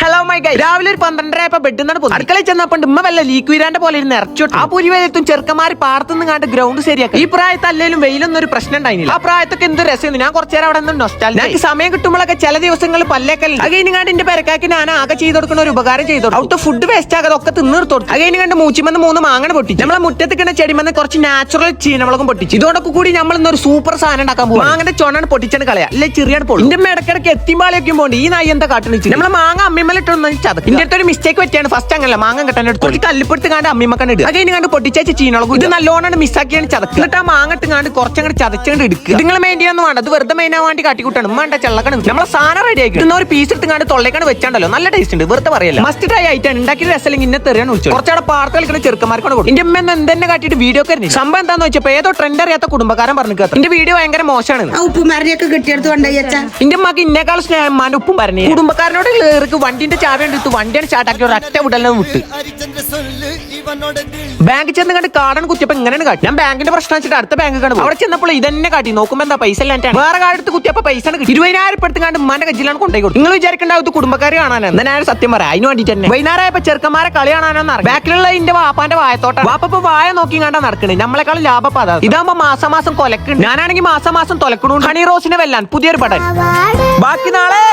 Hello my guys, രാവിലെ ഒരു 12:30 bed നിന്നാണ് പോകുന്നത്. അടുക്കളയിൽ ചെന്നപ്പോൾ ഉമ്മ വല്ല ലീക്ക് വീരാന്റെ പോലെ ഇരുന്ന് ഇറച്ചോട്ട് ആ പുരിവെത്തും ചെറുക്കന്മാർ പാടത്തുനിന്ന് കണ്ട് ഗ്രൗണ്ട് ശരിയാക്കി. ഈ പ്രായത്തിൽ അല്ലെങ്കിലും വെയിലൊന്നും ഒരു പ്രശ്നം ഉണ്ടായില്ല. ആ പ്രായത്തൊക്കെ എന്ത് രസം. ഞാൻ കുറച്ചേരം അവിടെ നിന്ന് എനിക്ക് സമയം കിട്ടുമ്പോഴൊക്കെ ചില ദിവസങ്ങൾ പല്ലേക്കല്ല അകൈനിങ്ങാണ്ട് എന്റെ പെരക്കാക്കി ഞാൻ ആകെ ചെയ്ത് കൊടുക്കുന്ന ഒരു ഉപകാരം ചെയ്തു. അവിടുത്തെ ഫുഡ് വേസ്റ്റ് ആകാതെ ഒക്കെ തിന്നിർത്തു. അകൈനിങ്ങാണ്ട് മൂച്ചിമെന്ന് 3 മാങ്ങ പൊട്ടിച്ചു. നമ്മളെ മുറ്റത്തേക്ക് ചെടിമെന്ന് കുറച്ച് നാച്ചുറൽ ചീനമുളകും പൊട്ടിച്ചു. ഇതോടൊക്കെ കൂടി നമ്മൾ ഇന്നൊരു സൂപ്പർ സാധനം ഉണ്ടാക്കാൻ പോകും. മാങ്ങന്റെ ചൊണ്ണാണ് പൊട്ടിച്ചാണ് കളയാ അല്ലെ ചെറിയാണ് പോകും. എന്റെ ഇടക്കിടക്ക് എത്തിമ്പാളിയൊക്കെ പോകണ്ട. ഈ നായി എന്താ കാട്ടുന്നു നമ്മളെ മാങ്ങ അമ്മിമലിട്ടൊന്നും ചതക്കും. ഇതിന്റെ അടുത്തൊരു മിസ്റ്റേക്ക് പറ്റിയാണ്. ഫസ്റ്റ് അങ്ങനല്ല മാങ്ങ കിട്ടാൻ എടുത്തു കല്ലിപ്പെടുത്ത് കാണ്ട് അമ്മിമക്കാണ്ട് ഇടുക. അതിന് കണ്ട് പൊട്ടിച്ച ചീനളകും ഇത് നല്ലോണം മിസ്സാക്കിയാണ് ചതക്കുക. എന്നിട്ട് ആ മാങ്ങ ഇട്ടുകാണ്ട് കുറച്ചങ്ങോട്ട് ചതച്ചുകൊണ്ട് എടുക്കുക. നിങ്ങൾ മെയിൻ്റെയൊന്നും വേണ്ട, അത് വെറുതെ മെയിനാൻ വേണ്ടി കാട്ടിക്കൂട്ടാണ്. വേണ്ട ചെള്ളക്കണം. നമ്മളെ സാധനം റെഡി ആക്കി ഒരു പീസ് ഇട്ടുകാണ്ട് തൊള്ളേക്കാണ് വെച്ചാണ്ടല്ലോ നല്ല ടേസ്റ്റ് ഉണ്ട്. വെറുതെ പറയല്ല മസ്റ്റ് ട്രൈ ആയിട്ടാണ് ഉണ്ടാക്കിയ രസല്ലെങ്കിൽ ഇന്നെ തെറിയാണ് വിളിച്ചു. കുറച്ചവിടെ പാർത്ത് കളിക്കുന്ന ചെറുക്കന്മാർക്കാണ് കൊടുക്കും. എന്റെ അമ്മ എന്തെന്നെ കാട്ടിയിട്ട് വീഡിയോ കരുതി സംഭവം എന്താന്ന് വെച്ചപ്പോ ഏതോ ട്രെൻഡ് അറിയാത്ത കുടുംബക്കാരൻ പറഞ്ഞു കേട്ടോ എന്റെ വീഡിയോ ഭയങ്കര മോശമാണ്. ഉപ്പുമാരിയൊക്കെ കിട്ടിയെടുത്ത് കൊണ്ടുപോയി എന്റെ അമ്മക്ക് ഇന്നേക്കാൾ സ്നേഹമാൻ്റെ ഉപ്പും പറഞ്ഞു. കുടുംബക്കാരനോട് ഏർക്ക് വണ്ടിന്റെ ചാവി എടുത്ത് വണ്ടിയാണ് സ്റ്റാർട്ടാക്കി ഒരു ഒറ്റ വിടലും വിട്ട് ബാങ്കിൽ ചെന്ന് കണ്ട് കാർഡാണ് കുത്തിയപ്പോ ഇങ്ങനെയാണ് കാട്ടി. ഞാൻ ബാങ്കിന്റെ പ്രശ്നം വെച്ചിട്ട് അടുത്ത ബാങ്ക് കാണും. അവിടെ ചെന്നപ്പോൾ ഇതന്നെ കാട്ടി. നോക്കുമ്പോ എന്താ പൈസ ഇല്ലാണ്ടാണ്. വേറെ കാർഡ് കുത്തിയപ്പോ പൈസ 20,000 എടുത്തുകൊണ്ട് ഉമ്മാന്റെ കജ്ജിലാണ് കൊണ്ടുപോയി കൊടുത്തു. നിങ്ങൾ വിചാരിക്കേണ്ടാവും കുടുംബക്കാരെ കാണാനാണ്. എന്നാ ഞാൻ സത്യം പറയാം അതിന് വേണ്ടി തന്നെ. വൈകുന്നേരമായപ്പോ ചെറുക്കന്മാരെ കളി കാണാനോ ബാക്കിലുള്ള എന്റെ വാപ്പാന്റെ വായത്തോട്ടം വാപ്പ വായ നോക്കി കണ്ടാ നടക്കണേ. നമ്മളെക്കാളും ലാഭം അതാ. ഇതാകുമ്പോ മാസം കൊലക്കുണ്ട്. ഞാനാണെങ്കിൽ മാസം തൊലക്കണു. ഹണി റോസിനെ വെല്ലാൻ പുതിയൊരു പടൻ. ബാക്കി നാളെ